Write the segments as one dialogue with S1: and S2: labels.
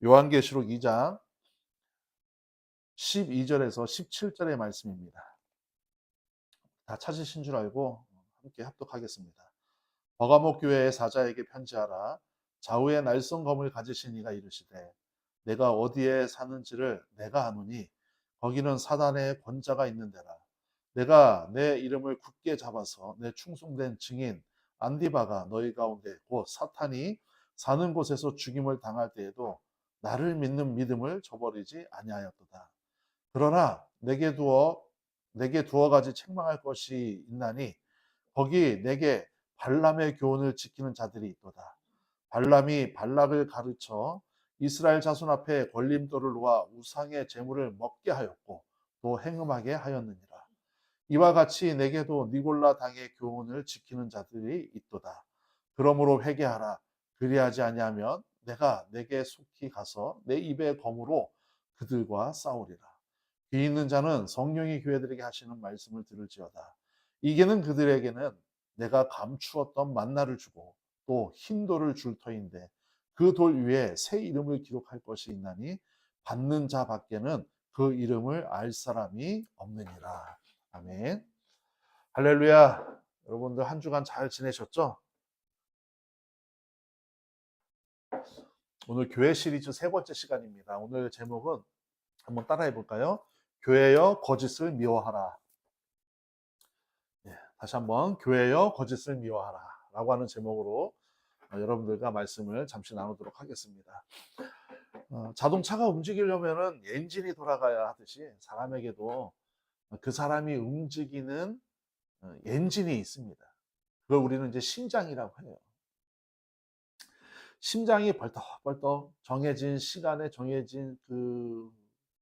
S1: 요한계시록 2장 12절에서 17절의 말씀입니다. 다 찾으신 줄 알고 함께 합독하겠습니다. 버가모 교회의 사자에게 편지하라. 좌우에 날성검을 가지신 이가 이르시되 내가 어디에 사는지를 내가 아노니 거기는 사단의 권자가 있는 데라. 내가 내 이름을 굳게 잡아서 내 충성된 증인 안디바가 너희 가운데 곧 사탄이 사는 곳에서 죽임을 당할 때에도 나를 믿는 믿음을 저버리지 아니하였도다. 그러나 내게 두어 가지 책망할 것이 있나니 거기 내게 발람의 교훈을 지키는 자들이 있도다. 발람이 발락을 가르쳐 이스라엘 자손 앞에 걸림돌을 놓아 우상의 재물을 먹게 하였고 또 행음하게 하였느니라. 이와 같이 내게도 니골라 당의 교훈을 지키는 자들이 있도다. 그러므로 회개하라. 그리하지 아니하면 내가 내게 속히 가서 내 입의 검으로 그들과 싸우리라. 귀 있는 자는 성령이 교회들에게 하시는 말씀을 들을지어다. 이게는 그들에게는 내가 감추었던 만나를 주고 또 흰 돌을 줄 터인데 그 돌 위에 새 이름을 기록할 것이 있나니 받는 자 밖에는 그 이름을 알 사람이 없느니라. 아멘. 할렐루야. 여러분들 한 주간 잘 지내셨죠? 오늘 교회 시리즈 세 번째 시간입니다. 오늘 제목은 한번 따라해 볼까요? 교회여 거짓을 미워하라. 다시 한번 교회여 거짓을 미워하라 라고 하는 제목으로 여러분들과 말씀을 잠시 나누도록 하겠습니다. 자동차가 움직이려면 엔진이 돌아가야 하듯이 사람에게도 그 사람이 움직이는 엔진이 있습니다. 그걸 우리는 이제 심장이라고 해요. 심장이 벌떡벌떡 정해진 시간에 정해진 그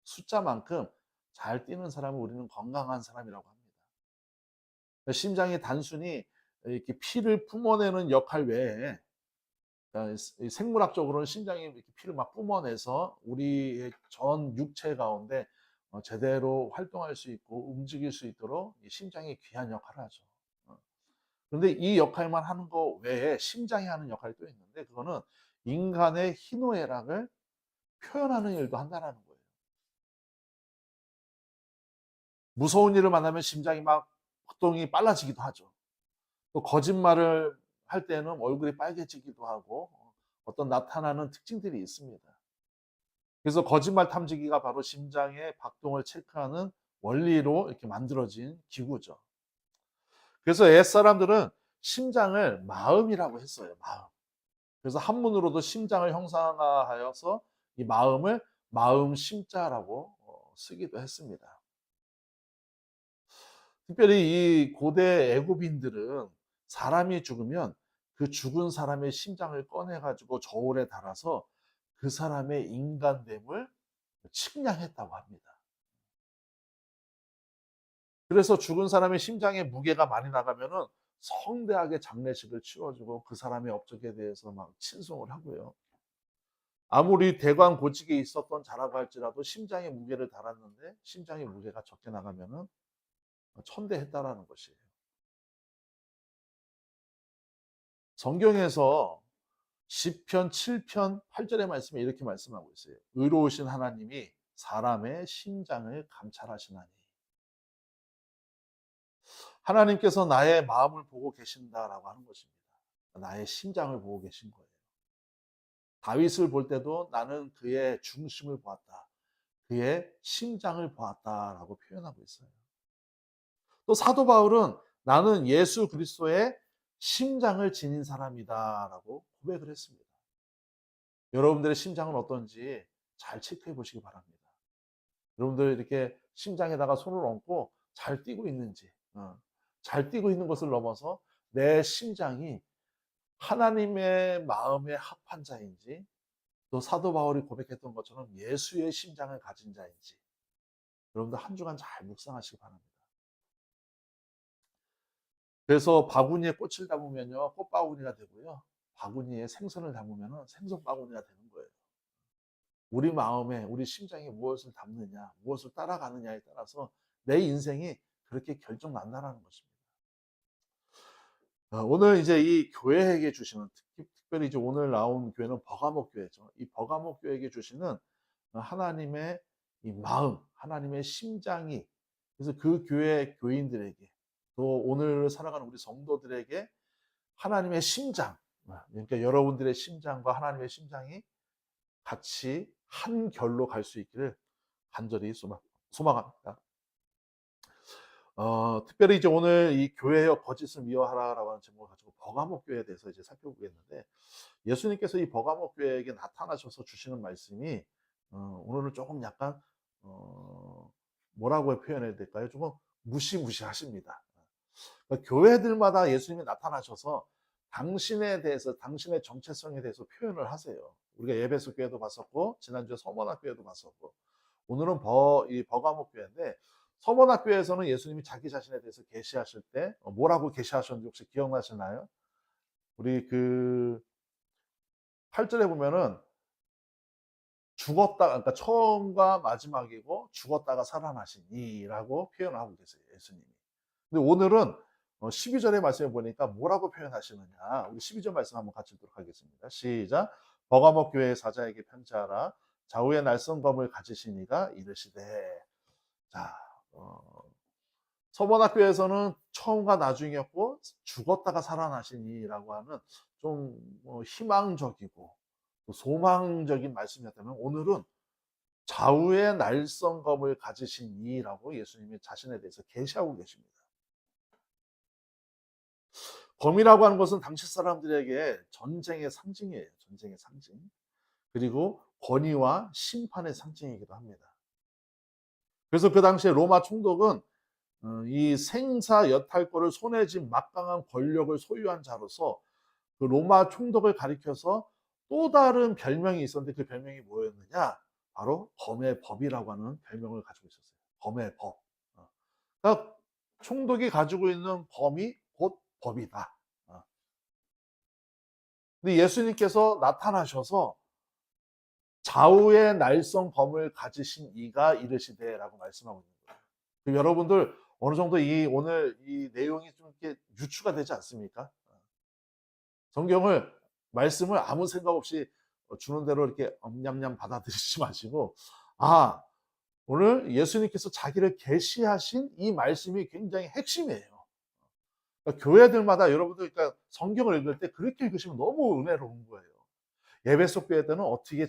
S1: 숫자만큼 잘 뛰는 사람을 우리는 건강한 사람이라고 합니다. 심장이 단순히 이렇게 피를 뿜어내는 역할 외에 생물학적으로는 심장이 이렇게 피를 막 뿜어내서 우리의 전 육체 가운데 제대로 활동할 수 있고 움직일 수 있도록 심장이 귀한 역할을 하죠. 그런데 이 역할만 하는 거 외에 심장이 하는 역할이 또 있는데 그거는 인간의 희노애락을 표현하는 일도 한다는 거예요. 무서운 일을 만나면 심장이 막 활동이 빨라지기도 하죠. 또 거짓말을 할 때는 얼굴이 빨개지기도 하고 어떤 나타나는 특징들이 있습니다. 그래서 거짓말 탐지기가 바로 심장의 박동을 체크하는 원리로 이렇게 만들어진 기구죠. 그래서 옛 사람들은 심장을 마음이라고 했어요. 마음. 그래서 한문으로도 심장을 형상화하여서 이 마음을 마음 심자라고 쓰기도 했습니다. 특별히 이 고대 애굽인들은 사람이 죽으면 그 죽은 사람의 심장을 꺼내가지고 저울에 달아서 그 사람의 인간됨을 측량했다고 합니다. 그래서 죽은 사람의 심장에 무게가 많이 나가면은 성대하게 장례식을 치러주고 그 사람의 업적에 대해서 막 친송을 하고요. 아무리 대관 고직에 있었던 자라고 할지라도 심장에 무게를 달았는데 심장의 무게가 적게 나가면은 천대했다라는 것이에요. 성경에서 시편 7편 8절의 말씀에 이렇게 말씀하고 있어요. 의로우신 하나님이 사람의 심장을 감찰하시나니. 하나님께서 나의 마음을 보고 계신다라고 하는 것입니다. 나의 심장을 보고 계신 거예요. 다윗을 볼 때도 나는 그의 중심을 보았다. 그의 심장을 보았다라고 표현하고 있어요. 또 사도 바울은 나는 예수 그리스도의 심장을 지닌 사람이다라고 고백을 했습니다. 여러분들의 심장은 어떤지 잘 체크해 보시기 바랍니다. 여러분들 이렇게 심장에다가 손을 얹고 잘 뛰고 있는지, 잘 뛰고 있는 것을 넘어서 내 심장이 하나님의 마음에 합한 자인지, 또 사도 바울이 고백했던 것처럼 예수의 심장을 가진 자인지, 여러분들 한 주간 잘 묵상하시기 바랍니다. 그래서 바구니에 꽃을 담으면요, 꽃바구니가 되고요. 바구니에 생선을 담으면 생선 바구니가 되는 거예요. 우리 마음에, 우리 심장에 무엇을 담느냐, 무엇을 따라가느냐에 따라서 내 인생이 그렇게 결정난다라는 것입니다. 오늘 이제 이 교회에게 주시는 특별히 이제 오늘 나온 교회는 버가모 교회죠. 이 버가모 교회에게 주시는 하나님의 이 마음, 하나님의 심장이, 그래서 그 교회 교인들에게 또 오늘 살아가는 우리 성도들에게 하나님의 심장, 그러니까 여러분들의 심장과 하나님의 심장이 같이 한 결로 갈 수 있기를 간절히 소망합니다. 특별히 이제 오늘 이 교회여 거짓을 미워하라라고 하는 제목을 가지고 버가모 교회에 대해서 이제 살펴보겠는데, 예수님께서 이 버가모 교회에게 나타나셔서 주시는 말씀이 오늘은 조금 약간 뭐라고 표현해야 될까요? 조금 무시무시하십니다. 그러니까 교회들마다 예수님이 나타나셔서 당신에 대해서, 당신의 정체성에 대해서 표현을 하세요. 우리가 에베소 교회도 봤었고 지난주에 서머나 교회도 봤었고, 오늘은 이 버가모 교회인데, 서머나 교회에서는 예수님이 자기 자신에 대해서 계시하실 때 뭐라고 계시하셨는지 혹시 기억나시나요? 우리 그 8절에 보면은 죽었다, 그러니까 처음과 마지막이고 죽었다가 살아나시니라고 표현하고 계세요, 예수님이. 근데 오늘은 12절의 말씀에 보니까 뭐라고 표현하시느냐. 우리 12절 말씀 한번 같이 읽도록 하겠습니다. 시작. 버가모 교회의 사자에게 편지하라. 좌우의 날성검을 가지신 이가 이르시되. 자, 서번학교에서는 처음과 나중이었고 죽었다가 살아나시니라고 하는 좀 희망적이고 소망적인 말씀이었다면, 오늘은 좌우의 날성검을 가지신 이라고 예수님이 자신에 대해서 계시하고 계십니다. 검이라고 하는 것은 당시 사람들에게 전쟁의 상징이에요. 전쟁의 상징. 그리고 권위와 심판의 상징이기도 합니다. 그래서 그 당시에 로마 총독은 이 생사 여탈권을 손에 쥔 막강한 권력을 소유한 자로서 그 로마 총독을 가리켜서 또 다른 별명이 있었는데, 그 별명이 뭐였느냐? 바로 검의 법이라고 하는 별명을 가지고 있었어요. 검의 법. 그러니까 총독이 가지고 있는 검이 곧 법이다. 근데 예수님께서 나타나셔서 좌우의 날성 검을 가지신 이가 이르시되라고 말씀하고 있는 거예요. 여러분들 어느 정도 오늘 이 내용이 좀 이렇게 유추가 되지 않습니까? 성경을, 말씀을 아무 생각 없이 주는 대로 이렇게 엄냠냠 받아들이지 마시고, 오늘 예수님께서 자기를 계시하신 이 말씀이 굉장히 핵심이에요. 그러니까 교회들마다 여러분들, 그러니까 성경을 읽을 때 그렇게 읽으시면 너무 은혜로운 거예요. 에베소 교회 때는 어떻게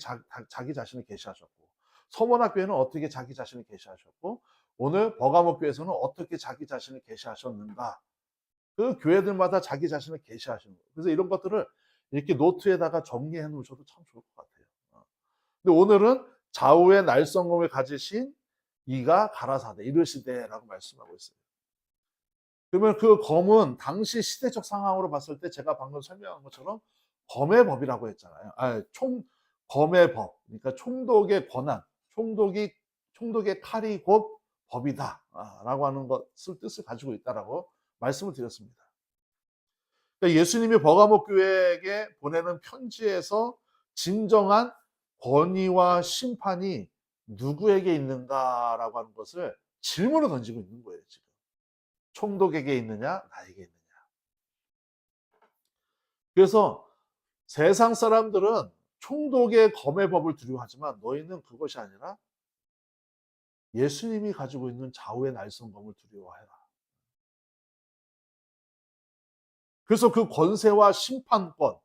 S1: 자기 자신을 계시하셨고, 서머나 교회는 어떻게 자기 자신을 계시하셨고, 오늘 버가모 교회에서는 어떻게 자기 자신을 계시하셨는가. 그 교회들마다 자기 자신을 계시하시는 거예요. 그래서 이런 것들을 이렇게 노트에다가 정리해 놓으셔도 참 좋을 것 같아요. 근데 오늘은 좌우의 날성검을 가지신 이가 가라사대 이르시되라고 말씀하고 있어요. 그러면 그 검은 당시 시대적 상황으로 봤을 때 제가 방금 설명한 것처럼 검의 법이라고 했잖아요. 검의 법. 그러니까 총독의 권한, 총독의 칼이 곧 법이다라고 하는 것을 뜻을 가지고 있다라고 말씀을 드렸습니다. 그러니까 예수님이 버가모 교회에게 보내는 편지에서 진정한 권위와 심판이 누구에게 있는가라고 하는 것을 질문을 던지고 있는 거예요, 지금. 총독에게 있느냐, 나에게 있느냐. 그래서 세상 사람들은 총독의 검의 법을 두려워하지만 너희는 그것이 아니라 예수님이 가지고 있는 좌우의 날성검을 두려워해라. 그래서 그 권세와 심판권,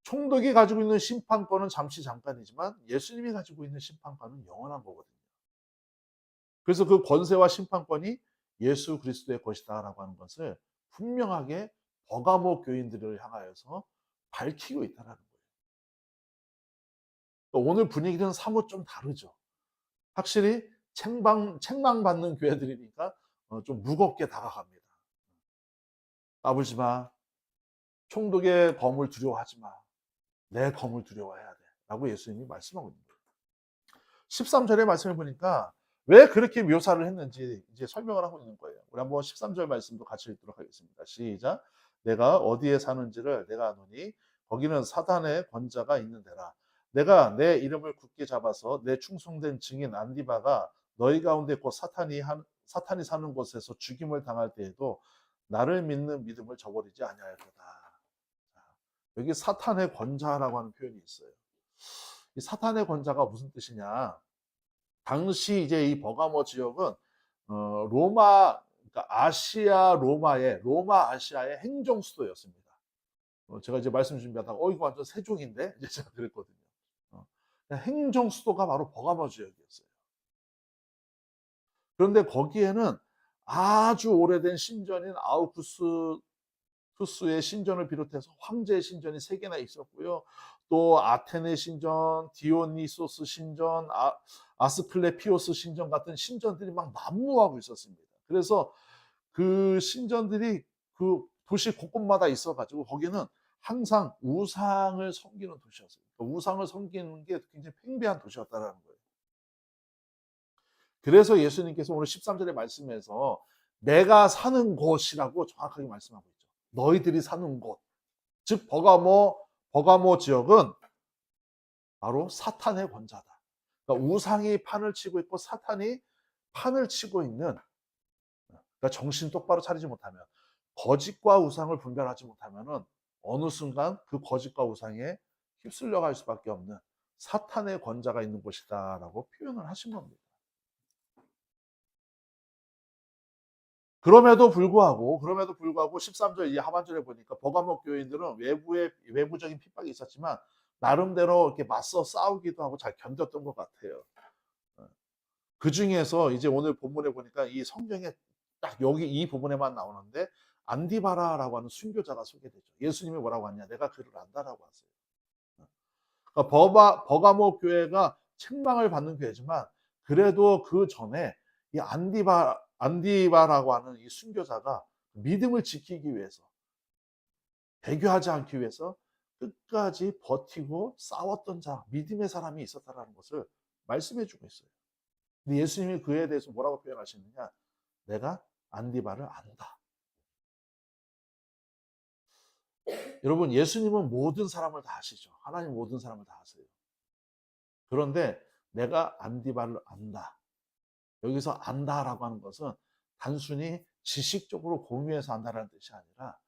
S1: 총독이 가지고 있는 심판권은 잠깐이지만 예수님이 가지고 있는 심판권은 영원한 거거든요. 그래서 그 권세와 심판권이 예수 그리스도의 것이다라고 하는 것을 분명하게 버가모 교인들을 향하여서 밝히고 있다는 거예요. 오늘 분위기는 사뭇 좀 다르죠. 확실히 책망받는 교회들이니까 좀 무겁게 다가갑니다. 까불지 마. 총독의 검을 두려워하지 마. 내 검을 두려워해야 돼. 라고 예수님이 말씀하고 있는 거예요. 13절의 말씀을 보니까 왜 그렇게 묘사를 했는지 이제 설명을 하고 있는 거예요. 우리 한번 13절 말씀도 같이 읽도록 하겠습니다. 시작. 내가 어디에 사는지를 내가 아노니 거기는 사단의 권자가 있는 데라. 내가 내 이름을 굳게 잡아서 내 충성된 증인 안디바가 너희 가운데 곧 사탄이 사는 곳에서 죽임을 당할 때에도 나를 믿는 믿음을 저버리지 아니할 거다. 여기 사탄의 권자라고 하는 표현이 있어요. 이 사탄의 권자가 무슨 뜻이냐? 당시 이제 이 버가모 지역은 로마, 그러니까 아시아 로마의 로마 아시아의 행정 수도였습니다. 제가 이제 말씀 준비하다가 이거 완전 세종인데 이제 제가 그랬거든요. 행정 수도가 바로 버가모 지역이었어요. 그런데 거기에는 아주 오래된 신전인 아우구스투스의 신전을 비롯해서 황제의 신전이 3개나 있었고요. 또 아테네 신전, 디오니소스 신전, 아스클레피오스 신전 같은 신전들이 막 난무하고 있었습니다. 그래서 그 신전들이 그 도시 곳곳마다 있어가지고 거기는 항상 우상을 섬기는 도시였어요. 그러니까 우상을 섬기는 게 굉장히 팽배한 도시였다는 거예요. 그래서 예수님께서 오늘 13절의 말씀에서 내가 사는 곳이라고 정확하게 말씀하고 있죠. 너희들이 사는 곳. 즉 버가모 지역은 바로 사탄의 권자다. 그러니까 우상이 판을 치고 있고 사탄이 판을 치고 있는, 그러니까 정신 똑바로 차리지 못하면, 거짓과 우상을 분별하지 못하면은 어느 순간 그 거짓과 우상에 휩쓸려 갈 수밖에 없는 사탄의 권자가 있는 곳이다라고 표현을 하신 겁니다. 그럼에도 불구하고 13절 이 하반절에 보니까 버가모 교인들은 외부적인 핍박이 있었지만 나름대로 이렇게 맞서 싸우기도 하고 잘 견뎠던 것 같아요. 그 중에서 이제 오늘 본문에 보니까 이 성경에 딱 여기 이 부분에만 나오는데 안디바라라고 하는 순교자가 소개되죠. 예수님이 뭐라고 하냐? 내가 그를 안다라고 하세요. 그러니까 버가모 교회가 책망을 받는 교회지만 그래도 그 전에 이 안디바라고 하는 이 순교자가 믿음을 지키기 위해서, 배교하지 않기 위해서 끝까지 버티고 싸웠던 자, 믿음의 사람이 있었다는 것을 말씀해 주고 있어요. 근데 예수님이 그에 대해서 뭐라고 표현하시느냐? 내가 안디바를 안다. 여러분, 예수님은 모든 사람을 다 아시죠. 하나님 모든 사람을 다 아세요. 그런데 내가 안디바를 안다. 여기서 안다라고 하는 것은 단순히 지식적으로 공유해서 안다라는 뜻이 아니라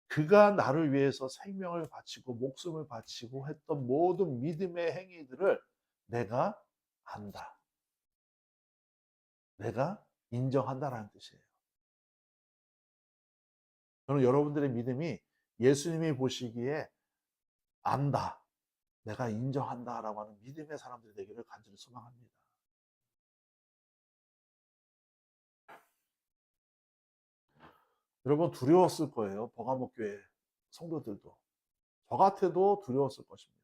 S1: 그가 나를 위해서 생명을 바치고 목숨을 바치고 했던 모든 믿음의 행위들을 내가 안다. 내가 인정한다라는 뜻이에요. 저는 여러분들의 믿음이 예수님이 보시기에 안다, 내가 인정한다라고 하는 믿음의 사람들이 되기를 간절히 소망합니다. 여러분 두려웠을 거예요. 버가모 교회 성도들도. 저 같아도 두려웠을 것입니다.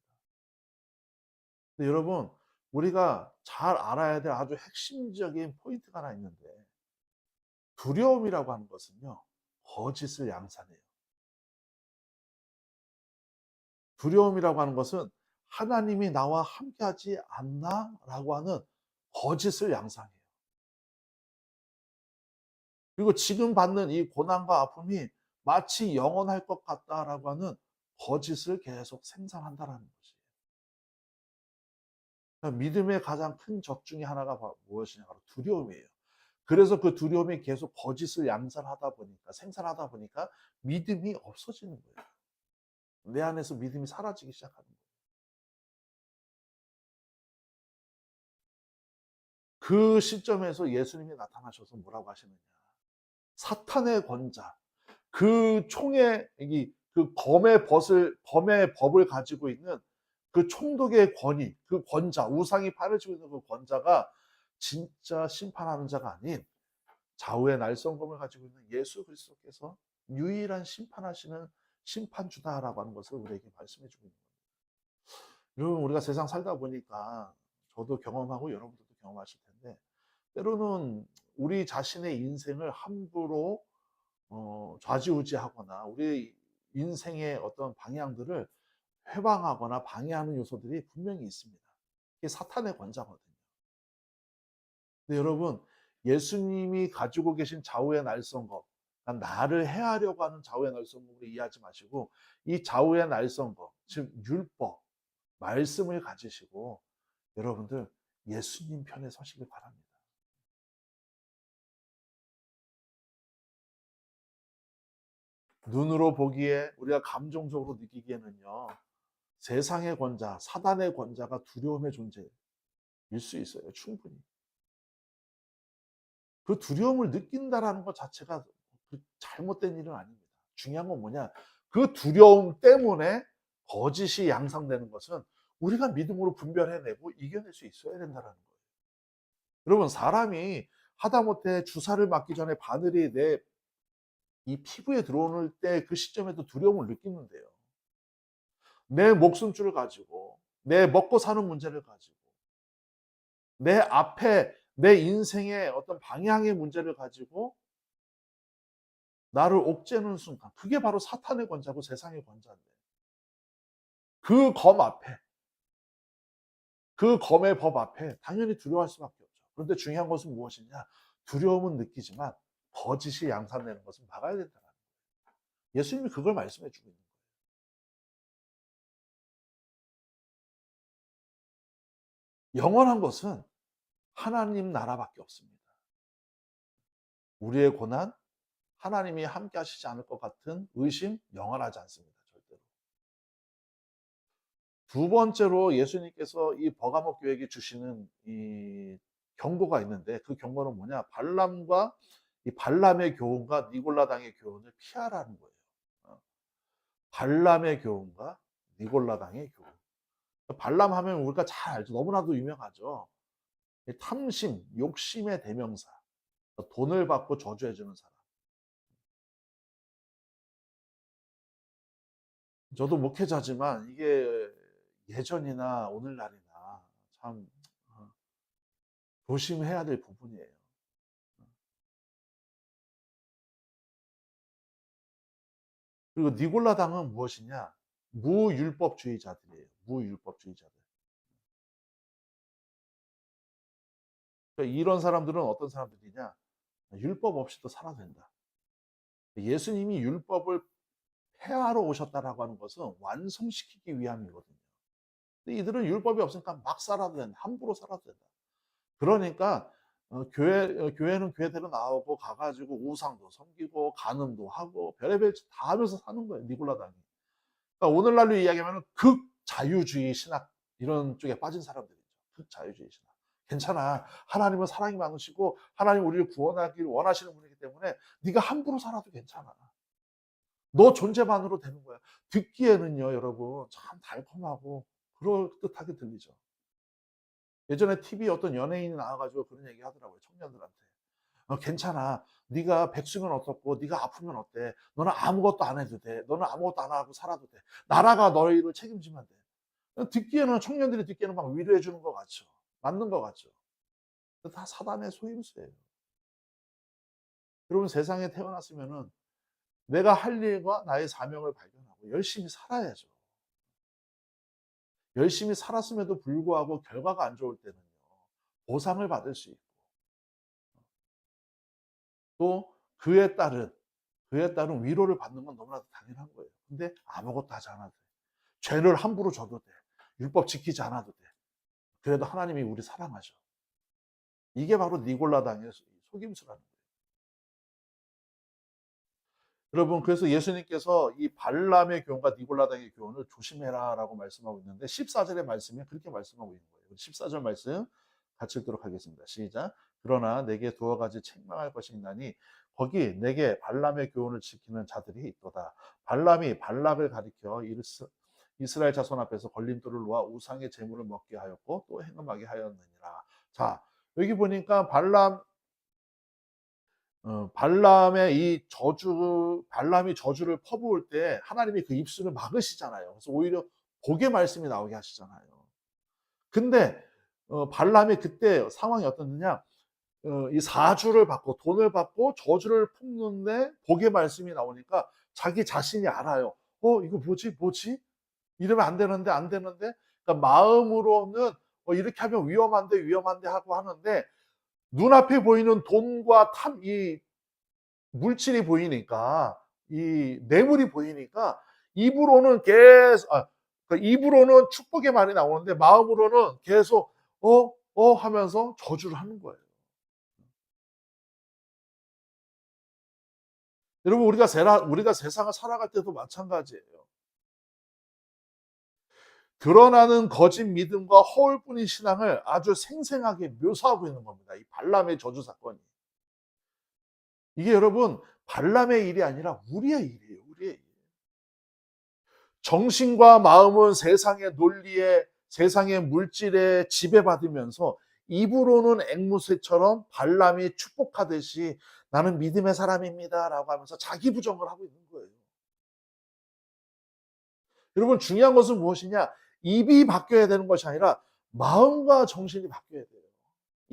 S1: 근데 여러분, 우리가 잘 알아야 될 아주 핵심적인 포인트가 하나 있는데, 두려움이라고 하는 것은요, 거짓을 양산해요. 두려움이라고 하는 것은 하나님이 나와 함께하지 않나? 라고 하는 거짓을 양산해요. 그리고 지금 받는 이 고난과 아픔이 마치 영원할 것 같다라고 하는 거짓을 계속 생산한다라는 것이에요. 그러니까 믿음의 가장 큰 적 중에 하나가 무엇이냐? 바로 두려움이에요. 그래서 그 두려움이 계속 거짓을 생산하다 보니까 믿음이 없어지는 거예요. 내 안에서 믿음이 사라지기 시작하는 거예요. 그 시점에서 예수님이 나타나셔서 뭐라고 하시느냐? 사탄의 권자, 그 총의 그 검의 법을 가지고 있는 그 총독의 권위, 그 권자, 우상이 팔을 치고 있는 그 권자가 진짜 심판하는 자가 아닌 좌우의 날성검을 가지고 있는 예수 그리스도께서 유일한 심판하시는 심판주다라고 하는 것을 우리에게 말씀해 주고 있는 겁니다. 여러분, 우리가 세상 살다 보니까 저도 경험하고 여러분들도 경험하실 텐데 때로는 우리 자신의 인생을 함부로 좌지우지하거나 우리 인생의 어떤 방향들을 회방하거나 방해하는 요소들이 분명히 있습니다. 이게 사탄의 권자거든요. 근데 여러분, 예수님이 가지고 계신 좌우의 날성검, 나를 해하려고 하는 좌우의 날성검으로 이해하지 마시고 이 좌우의 날성검, 즉 율법, 말씀을 가지시고 여러분들 예수님 편에 서시길 바랍니다. 눈으로 보기에 우리가 감정적으로 느끼기에는요. 세상의 권자, 사단의 권자가 두려움의 존재일 수 있어요. 충분히. 그 두려움을 느낀다라는 것 자체가 잘못된 일은 아닙니다. 중요한 건 뭐냐? 그 두려움 때문에 거짓이 양상되는 것은 우리가 믿음으로 분별해내고 이겨낼 수 있어야 된다는 거예요. 여러분, 사람이 하다못해 주사를 맞기 전에 바늘이 내 이 피부에 들어오는 때 그 시점에도 두려움을 느끼는데요. 내 목숨줄을 가지고, 내 먹고 사는 문제를 가지고, 내 앞에 내 인생의 어떤 방향의 문제를 가지고 나를 옥죄는 순간, 그게 바로 사탄의 권자고 세상의 권자인데, 그 검 앞에, 그 검의 법 앞에 당연히 두려워할 수밖에 없죠. 그런데 중요한 것은 무엇이냐? 두려움은 느끼지만 거짓이 양산되는 것은 막아야 된다는 거예요. 예수님이 그걸 말씀해 주고 있는 거예요. 영원한 것은 하나님 나라밖에 없습니다. 우리의 고난, 하나님이 함께 하시지 않을 것 같은 의심, 영원하지 않습니다. 절대로. 두 번째로 예수님께서 이 버가모 교회에게 주시는 이 경고가 있는데, 그 경고는 뭐냐? 발람과 이 발람의 교훈과 니골라당의 교훈을 피하라는 거예요. 발람의 교훈과 니골라당의 교훈. 발람 하면 우리가 잘 알죠. 너무나도 유명하죠. 탐심, 욕심의 대명사. 돈을 받고 저주해주는 사람. 저도 목회자지만 이게 예전이나 오늘날이나 참 조심해야 될 부분이에요. 그리고 니골라당은 무엇이냐? 무율법주의자들이에요. 무율법주의자들. 그러니까 이런 사람들은 어떤 사람들이냐? 율법 없이도 살아도 된다. 예수님이 율법을 폐하러 오셨다라고 하는 것은 완성시키기 위함이거든요. 근데 이들은 율법이 없으니까 막 살아도 된다. 함부로 살아도 된다. 그러니까 교회는 교회대로 나오고 가가지고 우상도 섬기고 간음도 하고 별의별 다 하면서 사는 거예요. 니골라당이. 그러니까 오늘날로 이야기하면 극자유주의 신학 이런 쪽에 빠진 사람들이죠. 극자유주의 신학. 괜찮아. 하나님은 사랑이 많으시고 하나님 우리를 구원하기를 원하시는 분이기 때문에 네가 함부로 살아도 괜찮아. 너 존재만으로 되는 거야. 듣기에는요, 여러분, 참 달콤하고 그럴듯하게 들리죠. 예전에 TV에 어떤 연예인이 나와가지고 그런 얘기 하더라고요. 청년들한테. 괜찮아. 네가 백수면 어떻고 네가 아프면 어때. 너는 아무것도 안 해도 돼. 너는 아무것도 안 하고 살아도 돼. 나라가 너희를 책임지면 돼. 듣기에는 청년들이 듣기에는 막 위로해 주는 것 같죠. 맞는 것 같죠. 다 사단의 소임수예요. 여러분, 세상에 태어났으면은 내가 할 일과 나의 사명을 발견하고 열심히 살아야죠. 열심히 살았음에도 불구하고 결과가 안 좋을 때는요. 보상을 받을 수 있고 또 그에 따른 위로를 받는 건 너무나도 당연한 거예요. 근데 아무것도 하지 않아도 돼. 죄를 함부로 져도 돼. 율법 지키지 않아도 돼. 그래도 하나님이 우리 사랑하죠. 이게 바로 니골라당의 속임수라는 거예요. 여러분, 그래서 예수님께서 이 발람의 교훈과 니골라당의 교훈을 조심해라라고 말씀하고 있는데 14절의 말씀에 그렇게 말씀하고 있는 거예요. 14절 말씀 같이 읽도록 하겠습니다. 시작. 그러나 내게 두어 가지 책망할 것이 있나니 거기 내게 발람의 교훈을 지키는 자들이 있도다. 발람이 발락을 가리켜 이스라엘 자손 앞에서 걸림돌을 놓아 우상의 제물을 먹게 하였고 또 행음하게 하였느니라. 자, 여기 보니까 발람이 저주를 퍼부을 때 하나님이 그 입술을 막으시잖아요. 그래서 오히려 복의 말씀이 나오게 하시잖아요. 근데 발람이 그때 상황이 어떻느냐? 이 사주를 받고 돈을 받고 저주를 품는데 복의 말씀이 나오니까 자기 자신이 알아요. 이거 뭐지? 이러면 안 되는데, 안 되는데. 그러니까 마음으로는 이렇게 하면 위험한데 하고 하는데 눈앞에 보이는 돈과 이 물질이 보이니까 이 뇌물이 보이니까 입으로는 계속 입으로는 축복의 말이 나오는데 마음으로는 계속 하면서 저주를 하는 거예요. 여러분, 우리가 세상을 살아갈 때도 마찬가지예요. 드러나는 거짓 믿음과 허울뿐인 신앙을 아주 생생하게 묘사하고 있는 겁니다. 이 발람의 저주 사건이. 이게 여러분, 발람의 일이 아니라 우리의 일이에요. 우리의 일. 정신과 마음은 세상의 논리에, 세상의 물질에 지배받으면서 입으로는 앵무새처럼 발람이 축복하듯이 나는 믿음의 사람입니다 라고 하면서 자기 부정을 하고 있는 거예요. 여러분, 중요한 것은 무엇이냐? 입이 바뀌어야 되는 것이 아니라 마음과 정신이 바뀌어야 돼요.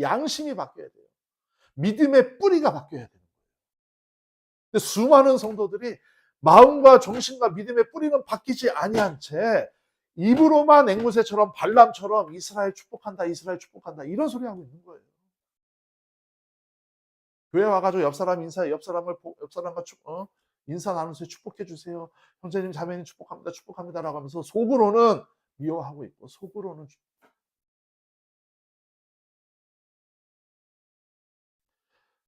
S1: 양심이 바뀌어야 돼요. 믿음의 뿌리가 바뀌어야 돼요. 근데 수많은 성도들이 마음과 정신과 믿음의 뿌리는 바뀌지 아니한 채 입으로만 앵무새처럼 발람처럼 이스라엘 축복한다, 이스라엘 축복한다 이런 소리 하고 있는 거예요. 교회 와가지고 옆 사람과 인사 나누면서 축복해 주세요. 형제님, 자매님 축복합니다, 축복합니다라고 하면서 속으로는 미워하고 있고 속으로는.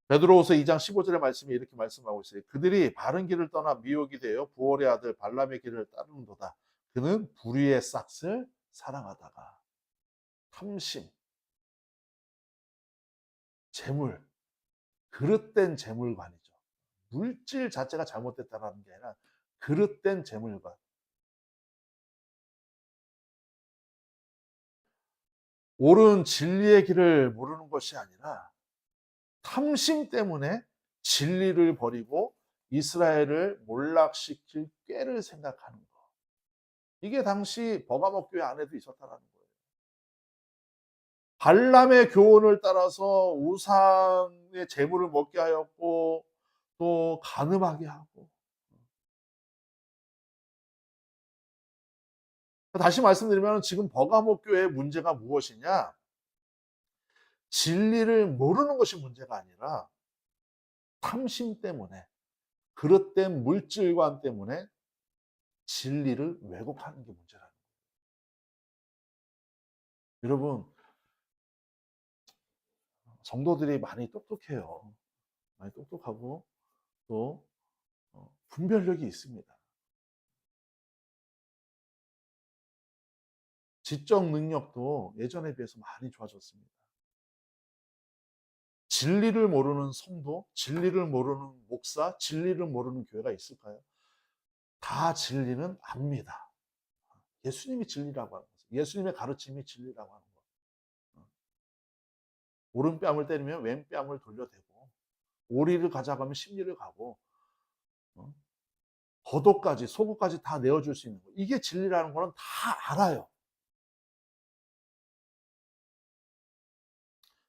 S1: 베드로후서 2장 15절의 말씀이 이렇게 말씀하고 있어요. 그들이 바른 길을 떠나 미혹이 되어 부올의 아들 발람의 길을 따르는도다. 그는 불의의 싹을 사랑하다가 탐심, 재물, 그릇된 재물관이죠. 물질 자체가 잘못됐다는 게 아니라 그릇된 재물관. 옳은 진리의 길을 모르는 것이 아니라 탐심 때문에 진리를 버리고 이스라엘을 몰락시킬 꾀를 생각하는 것. 이게 당시 버가모 교회 안에도 있었다는 거예요. 발람의 교훈을 따라서 우상의 재물을 먹게 하였고 또 간음하게 하고. 다시 말씀드리면 지금 버가모 교회의 문제가 무엇이냐? 진리를 모르는 것이 문제가 아니라 탐심 때문에, 그릇된 물질관 때문에 진리를 왜곡하는 게 문제라는 거예요. 여러분, 성도들이 많이 똑똑해요. 많이 똑똑하고 또 분별력이 있습니다. 지적 능력도 예전에 비해서 많이 좋아졌습니다. 진리를 모르는 성도, 진리를 모르는 목사, 진리를 모르는 교회가 있을까요? 다 진리는 압니다. 예수님이 진리라고 하는 거죠. 예수님의 가르침이 진리라고 하는 거예요. 오른뺨을 때리면 왼뺨을 돌려대고, 오리를 가져가면 십리를 가고, 겉옷까지 속옷까지 다 내어줄 수 있는 거. 이게 진리라는 거는 다 알아요.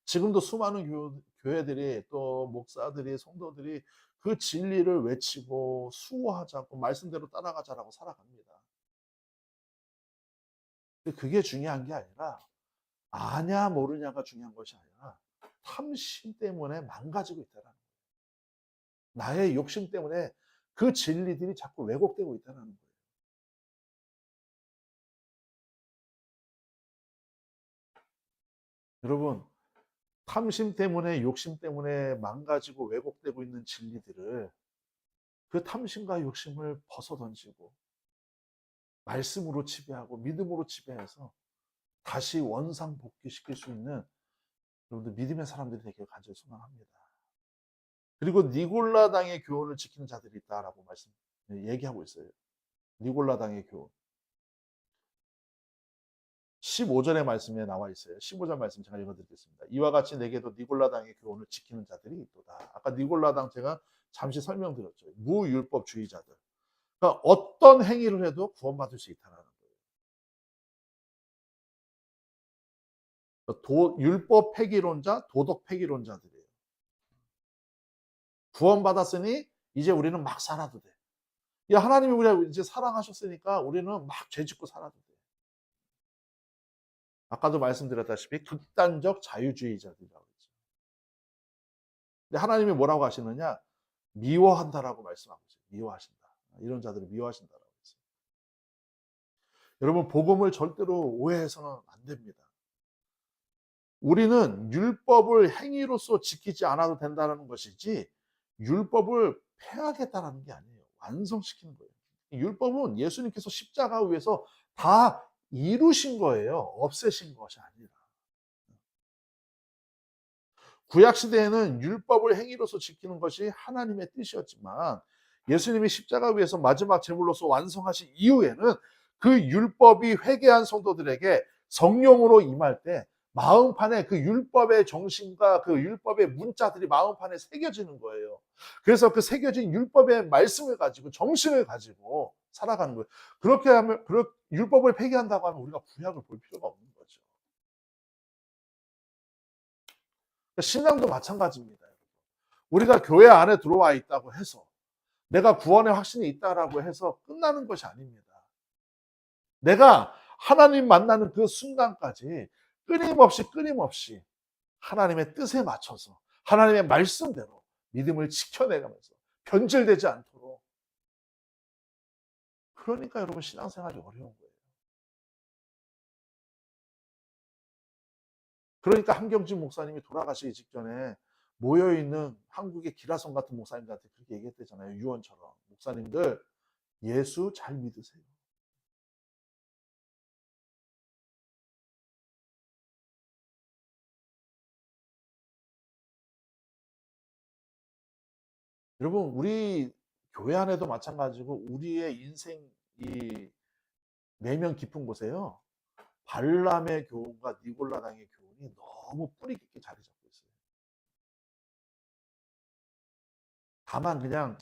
S1: 지금도 수많은 교회들이 또 목사들이 성도들이 그 진리를 외치고 수호하자고 말씀대로 따라가자라고 살아갑니다. 근데 그게 중요한 게 아니라 아냐 모르냐가 중요한 것이 아니라 탐심 때문에 망가지고 있다는 거예요. 나의 욕심 때문에 그 진리들이 자꾸 왜곡되고 있다는 거예요. 여러분, 탐심 때문에 욕심 때문에 망가지고 왜곡되고 있는 진리들을 그 탐심과 욕심을 벗어던지고 말씀으로 지배하고 믿음으로 지배해서 다시 원상복귀시킬 수 있는 여러분들 믿음의 사람들이 되기를 간절히 소망합니다. 그리고 니골라당의 교훈을 지키는 자들이 있다라고 얘기하고 있어요. 니골라당의 교훈. 15절의 말씀에 나와 있어요. 15절 말씀 제가 읽어드리겠습니다. 이와 같이 내게도 니골라당의 교훈을 지키는 자들이 있도다. 아까 니골라당 제가 잠시 설명드렸죠. 무율법주의자들. 그러니까 어떤 행위를 해도 구원받을 수 있다는 거예요. 율법 폐기론자, 도덕 폐기론자들이에요. 구원받았으니 이제 우리는 막 살아도 돼. 야, 하나님이 우리를 이제 사랑하셨으니까 우리는 막 죄짓고 살아도 돼. 아까도 말씀드렸다시피 극단적 자유주의자들이라고 했죠. 근데 하나님이 뭐라고 하시느냐? 미워한다라고 말씀하고 있어요. 미워하신다. 이런 자들을 미워하신다라고 했어요. 여러분, 복음을 절대로 오해해서는 안 됩니다. 우리는 율법을 행위로서 지키지 않아도 된다는 것이지 율법을 폐하겠다라는 게 아니에요. 완성시키는 거예요. 율법은 예수님께서 십자가 위에서 다 이루신 거예요. 없애신 것이 아니라. 구약 시대에는 율법을 행위로서 지키는 것이 하나님의 뜻이었지만 예수님이 십자가 위에서 마지막 제물로서 완성하신 이후에는 그 율법이 회개한 성도들에게 성령으로 임할 때 마음판에 그 율법의 정신과 그 율법의 문자들이 마음판에 새겨지는 거예요. 그래서 그 새겨진 율법의 말씀을 가지고 정신을 가지고 살아가는 거예요. 그렇게 하면 율법을 폐기한다고 하면 우리가 구약을 볼 필요가 없는 거죠. 신앙도 마찬가지입니다. 우리가 교회 안에 들어와 있다고 해서 내가 구원의 확신이 있다라고 해서 끝나는 것이 아닙니다. 내가 하나님 만나는 그 순간까지 끊임없이 하나님의 뜻에 맞춰서 하나님의 말씀대로 믿음을 지켜내가면서 변질되지 않도록. 그러니까 여러분 신앙생활이 어려운 거예요. 그러니까 한경진 목사님이 돌아가시기 직전에 모여있는 한국의 기라성 같은 목사님들한테 그렇게 얘기했대잖아요. 유언처럼. 목사님들 예수 잘 믿으세요. 여러분 우리 교회 안에도 마찬가지고 우리의 인생 이 내면 깊은 곳에요. 발람의 교훈과 니골라당의 교훈이 너무 뿌리 깊게 자리 잡고 있어요. 다만 그냥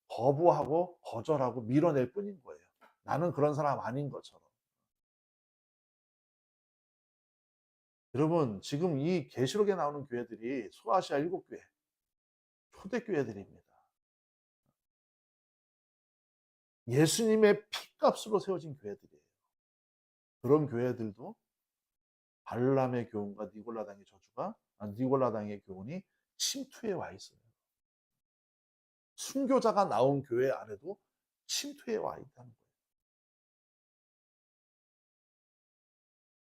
S1: 거부하고 거절하고 밀어낼 뿐인 거예요. 나는 그런 사람 아닌 것처럼. 여러분 지금 이 계시록에 나오는 교회들이 소아시아 7교회 초대교회들입니다. 예수님의 피값으로 세워진 교회들이에요. 그런 교회들도 발람의 교훈과 니골라당의 저주가 니골라당의 교훈이 침투해 와 있어요. 순교자가 나온 교회 안에도 침투해 와 있다는 거예요.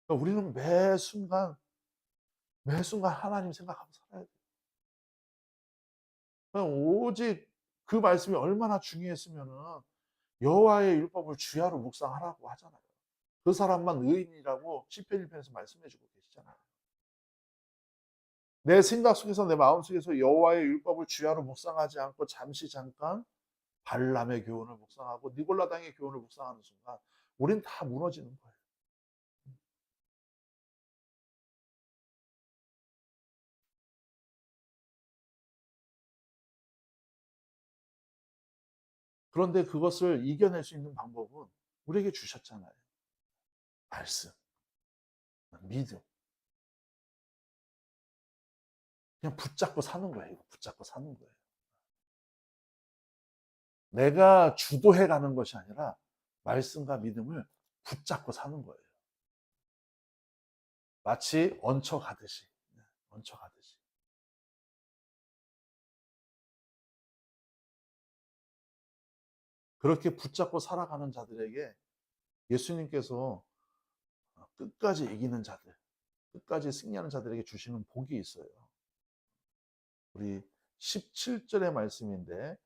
S1: 그러니까 우리는 매 순간 하나님 생각하고 살아야 돼요. 오직 그 말씀이 얼마나 중요했으면은 여호와의 율법을 주야로 묵상하라고 하잖아요. 그 사람만 의인이라고 시편 1편에서 말씀해 주고 계시잖아요. 내 생각 속에서 내 마음 속에서 여호와의 율법을 주야로 묵상하지 않고 잠깐 발람의 교훈을 묵상하고 니골라당의 교훈을 묵상하는 순간 우린 다 무너지는 거예요. 그런데 그것을 이겨낼 수 있는 방법은 우리에게 주셨잖아요. 말씀, 믿음. 그냥 붙잡고 사는 거예요. 붙잡고 사는 거예요. 내가 주도해 가는 것이 아니라 말씀과 믿음을 붙잡고 사는 거예요. 마치 얹혀가듯이. 얹혀가듯이. 그렇게 붙잡고 살아가는 자들에게 예수님께서 끝까지 이기는 자들, 끝까지 승리하는 자들에게 주시는 복이 있어요. 우리 17절의 말씀인데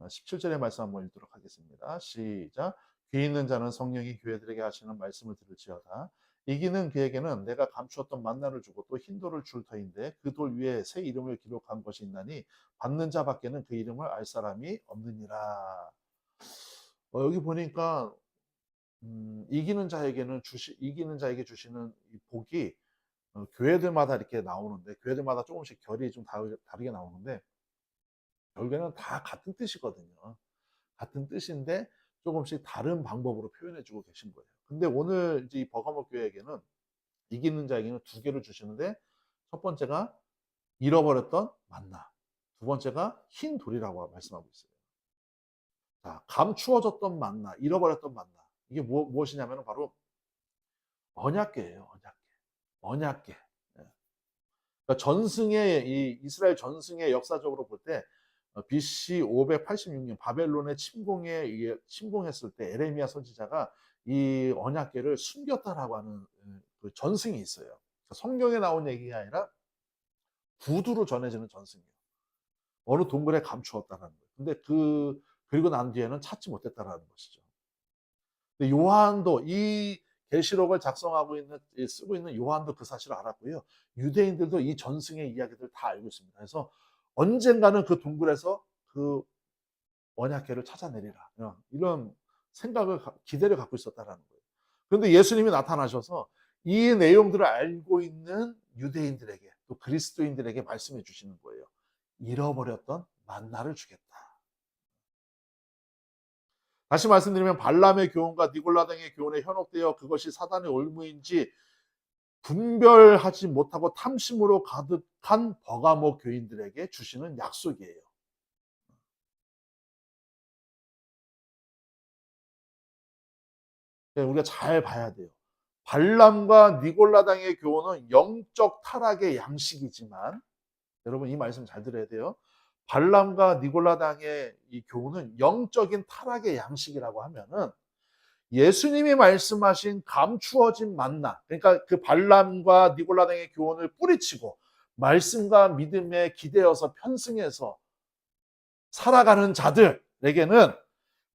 S1: 17절의 말씀 한번 읽도록 하겠습니다. 시작. 귀 있는 자는 성령이 교회들에게 하시는 말씀을 들을지어다. 이기는 그에게는 내가 감추었던 만나를 주고 또 흰 돌을 줄 터인데 그 돌 위에 새 이름을 기록한 것이 있나니 받는 자밖에는 그 이름을 알 사람이 없느니라. 여기 보니까 이기는 자에게 주시는 이 복이 교회들마다 이렇게 나오는데 교회들마다 조금씩 결이 좀 다르게 나오는데 결국에는 다 같은 뜻이거든요. 같은 뜻인데 조금씩 다른 방법으로 표현해 주고 계신 거예요. 근데 오늘 이제 이 버가모 교회에게는 이기는 자에게는 두 개를 주시는데 첫 번째가 잃어버렸던 만나, 두 번째가 흰 돌이라고 말씀하고 있어요. 자, 감추어졌던 만나, 잃어버렸던 만나. 이게 무엇이냐면 바로 언약궤예요. 언약궤. 언약궤. 예. 그러니까 전승의 이 이스라엘 전승의 역사적으로 볼 때 BC 586년 바벨론의 침공했을 때 에레미야 선지자가 이 언약궤를 숨겼다라고 하는 그 전승이 있어요. 그러니까 성경에 나온 얘기가 아니라 구두로 전해지는 전승이에요. 어느 동굴에 감추었다는 거예요. 근데 그리고 난 뒤에는 찾지 못했다라는 것이죠. 근데 요한도 이 계시록을 작성하고 있는 쓰고 있는 요한도 그 사실을 알았고요. 유대인들도 이 전승의 이야기들을 다 알고 있습니다. 그래서 언젠가는 그 동굴에서 그 언약궤를 찾아내리라. 이런 생각을 기대를 갖고 있었다라는 거예요. 그런데 예수님이 나타나셔서 이 내용들을 알고 있는 유대인들에게 또 그리스도인들에게 말씀해 주시는 거예요. 잃어버렸던 만나를 주겠다. 다시 말씀드리면 발람의 교훈과 니골라 등의 교훈에 현혹되어 그것이 사단의 올무인지 분별하지 못하고 탐심으로 가득한 버가모 교인들에게 주시는 약속이에요. 우리가 잘 봐야 돼요. 발람과 니골라당의 교훈은 영적 타락의 양식이지만 여러분 이 말씀 잘 들어야 돼요. 발람과 니골라당의 이 교훈은 영적인 타락의 양식이라고 하면은 예수님이 말씀하신 감추어진 만나, 그러니까 그 발람과 니골라당의 교훈을 뿌리치고 말씀과 믿음에 기대어서 편승해서 살아가는 자들에게는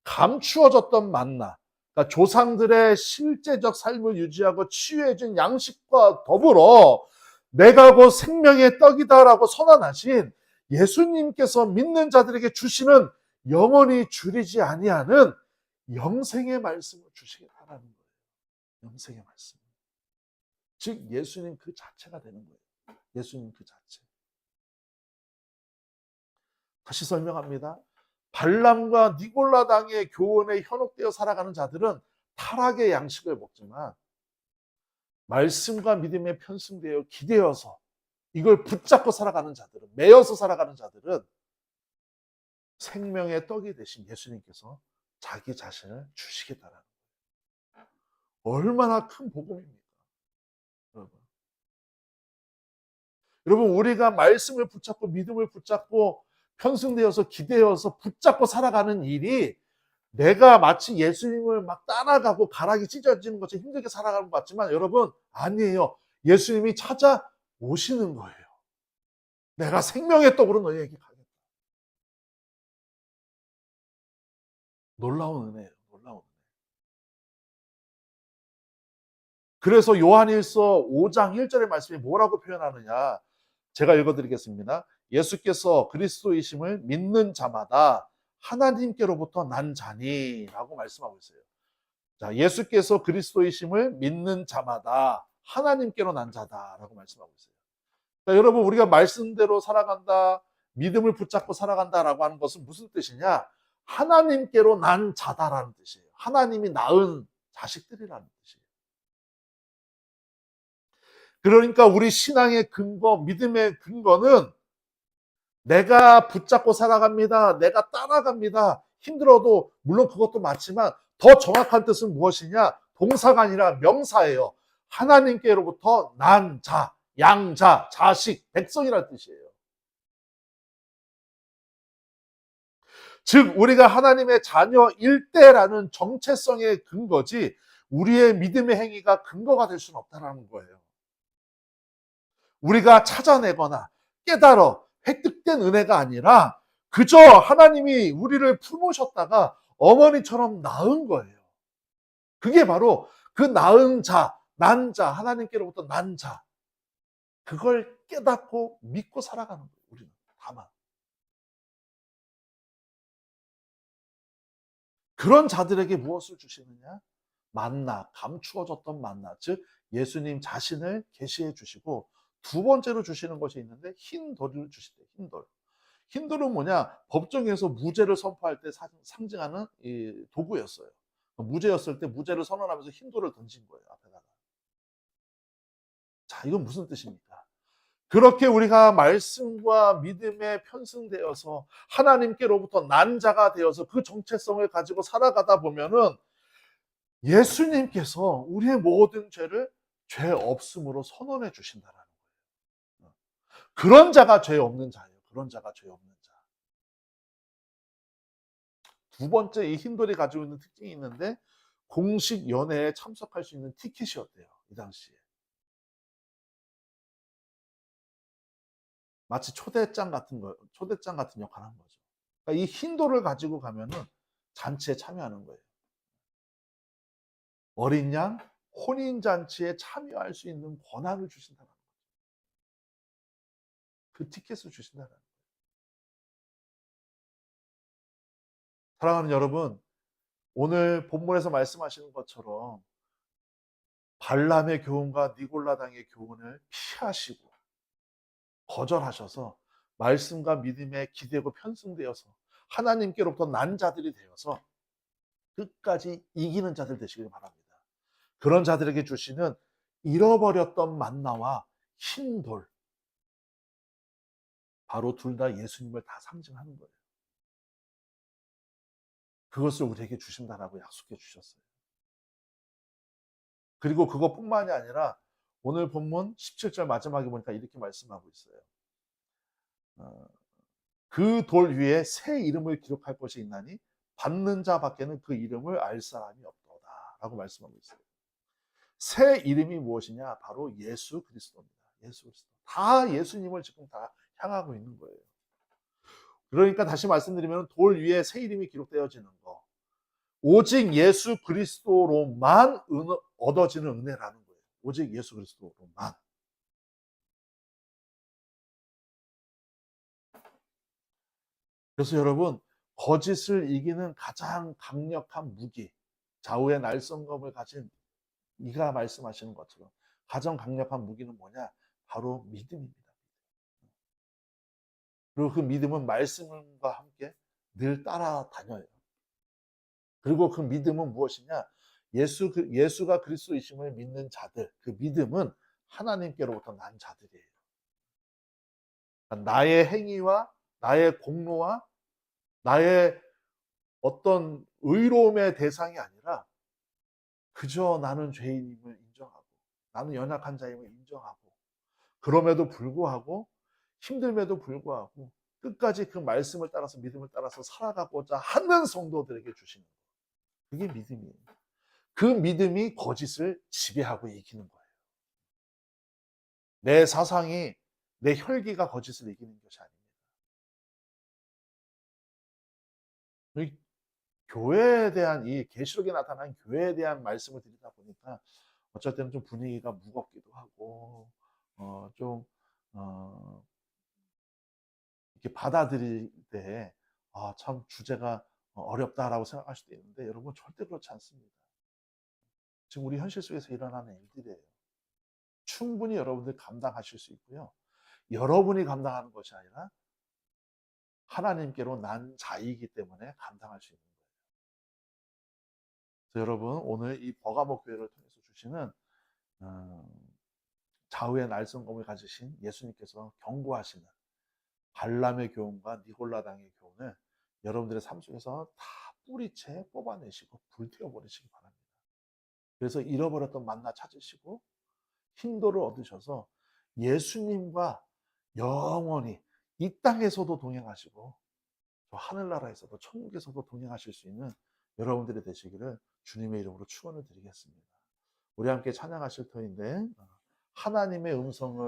S1: 감추어졌던 만나, 그러니까 조상들의 실제적 삶을 유지하고 치유해준 양식과 더불어 내가 곧 생명의 떡이다라고 선언하신 예수님께서 믿는 자들에게 주시는 영원히 줄이지 아니하는 영생의 말씀을 주시겠다라는 거예요. 영생의 말씀. 즉 예수님 그 자체가 되는 거예요. 예수님 그 자체. 다시 설명합니다. 발람과 니골라당의 교훈에 현혹되어 살아가는 자들은 타락의 양식을 먹지만 말씀과 믿음에 편승되어 기대어서 이걸 붙잡고 살아가는 자들은, 매여서 살아가는 자들은 생명의 떡이 되신 예수님께서 자기 자신을 주시겠다라는 거예요. 얼마나 큰 복음입니까? 여러분. 여러분 우리가 말씀을 붙잡고 믿음을 붙잡고 편승되어서 기대어서 붙잡고 살아가는 일이 내가 마치 예수님을 막 따라가고 가락이 찢어지는 것처럼 힘들게 살아가는 것 같지만 여러분 아니에요. 예수님이 찾아오시는 거예요. 내가 생명의 떡으로 너희에게 가겠다. 놀라운 은혜예요. 놀라운 은혜. 그래서 요한일서 5장 1절의 말씀이 뭐라고 표현하느냐. 제가 읽어드리겠습니다. 예수께서 그리스도이심을 믿는 자마다 하나님께로부터 난 자니라고 말씀하고 있어요. 자, 예수께서 그리스도이심을 믿는 자마다 하나님께로 난 자다라고 말씀하고 있어요. 자, 여러분 우리가 말씀대로 살아간다, 믿음을 붙잡고 살아간다라고 하는 것은 무슨 뜻이냐? 하나님께로 난 자다라는 뜻이에요. 하나님이 낳은 자식들이라는 뜻이에요. 그러니까 우리 신앙의 근거, 믿음의 근거는 내가 붙잡고 살아갑니다. 내가 따라갑니다. 힘들어도 물론 그것도 맞지만 더 정확한 뜻은 무엇이냐? 동사가 아니라 명사예요. 하나님께로부터 난 자, 양자, 자식, 백성이라는 뜻이에요. 즉 우리가 하나님의 자녀일 때라는 정체성의 근거지 우리의 믿음의 행위가 근거가 될 수는 없다는 거예요. 우리가 찾아내거나 깨달아 획득된 은혜가 아니라 그저 하나님이 우리를 품으셨다가 어머니처럼 낳은 거예요. 그게 바로 그 낳은 자, 난 자, 하나님께로부터 난 자. 그걸 깨닫고 믿고 살아가는 거예요. 우리는 다만. 그런 자들에게 무엇을 주시느냐? 만나, 감추어졌던 만나, 즉 예수님 자신을 계시해 주시고 두 번째로 주시는 것이 있는데 흰 돌을 주시대요. 흰 돌. 흰 돌은 뭐냐? 법정에서 무죄를 선포할 때 상징하는 이 도구였어요. 무죄였을 때 무죄를 선언하면서 흰 돌을 던진 거예요. 앞에다가. 자, 이건 무슨 뜻입니까? 그렇게 우리가 말씀과 믿음에 편승되어서 하나님께로부터 난 자가 되어서 그 정체성을 가지고 살아가다 보면은 예수님께서 우리의 모든 죄를 죄 없음으로 선언해 주신다라는 거예요. 그런 자가 죄 없는 자예요. 그런 자가 죄 없는 자. 두 번째 이 흰돌이 가지고 있는 특징이 있는데 공식 연회에 참석할 수 있는 티켓이었대요. 이 당시에. 마치 초대장 같은 거, 초대장 같은 역할을 한 거죠. 그러니까 이 흰돌을 가지고 가면은 잔치에 참여하는 거예요. 어린 양 혼인 잔치에 참여할 수 있는 권한을 주신다는 거예요. 그 티켓을 주신다는 거예요. 사랑하는 여러분, 오늘 본문에서 말씀하시는 것처럼 발람의 교훈과 니골라당의 교훈을 피하시고 거절하셔서 말씀과 믿음에 기대고 편승되어서 하나님께로부터 난 자들이 되어서 끝까지 이기는 자들 되시길 바랍니다. 그런 자들에게 주시는 잃어버렸던 만나와 흰 돌, 바로 둘 다 예수님을 다 상징하는 거예요. 그것을 우리에게 주신다라고 약속해 주셨어요. 그리고 그것뿐만이 아니라 오늘 본문 17절 마지막에 보니까 이렇게 말씀하고 있어요. 그 돌 위에 새 이름을 기록할 것이 있나니 받는 자 밖에는 그 이름을 알 사람이 없도다 라고 말씀하고 있어요. 새 이름이 무엇이냐? 바로 예수 그리스도입니다. 예수 그리스도. 다 예수님을 지금 다 향하고 있는 거예요. 그러니까 다시 말씀드리면 돌 위에 새 이름이 기록되어지는 거. 오직 예수 그리스도로만 얻어지는 은혜라는 거예요. 오직 예수 그리스도로만. 그래서 여러분, 거짓을 이기는 가장 강력한 무기, 좌우의 날성검을 가진 이가 말씀하시는 것처럼 가장 강력한 무기는 뭐냐? 바로 믿음입니다. 그리고 그 믿음은 말씀과 함께 늘 따라다녀요. 그리고 그 믿음은 무엇이냐? 예수가 그리스도이심을 믿는 자들, 그 믿음은 하나님께로부터 난 자들이에요. 그러니까 나의 행위와 나의 공로와 나의 어떤 의로움의 대상이 아니라 그저 나는 죄인임을 인정하고 나는 연약한 자임을 인정하고 그럼에도 불구하고 힘듦에도 불구하고 끝까지 그 말씀을 따라서 믿음을 따라서 살아가고자 하는 성도들에게 주시는 거예요. 그게 믿음이에요. 그 믿음이 거짓을 지배하고 이기는 거예요. 내 사상이 내 혈기가 거짓을 이기는 것이 아닙니다. 교회에 대한 이 계시록에 나타난 교회에 대한 말씀을 드리다 보니까 어쩔 때는 좀 분위기가 무겁기도 하고 좀 이렇게 받아들일 때 참 주제가 어렵다라고 생각할 수도 있는데 여러분 절대 그렇지 않습니다. 지금 우리 현실 속에서 일어나는 일들이에요. 충분히 여러분들 감당하실 수 있고요. 여러분이 감당하는 것이 아니라 하나님께로 난 자이기 때문에 감당할 수 있는 거예요. 그래서 여러분 오늘 이 버가모 교회를 통해서 주시는 좌우의 날성검을 가지신 예수님께서 경고하시는 발람의 교훈과 니골라당의 교훈을 여러분들의 삶 속에서 다 뿌리채 뽑아내시고 불태워버리시기 바랍니다. 그래서 잃어버렸던 만나 찾으시고 힘도를 얻으셔서 예수님과 영원히 이 땅에서도 동행하시고 저 하늘나라에서도 천국에서도 동행하실 수 있는 여러분들이 되시기를 주님의 이름으로 축원을 드리겠습니다. 우리 함께 찬양하실 터인데 하나님의 음성을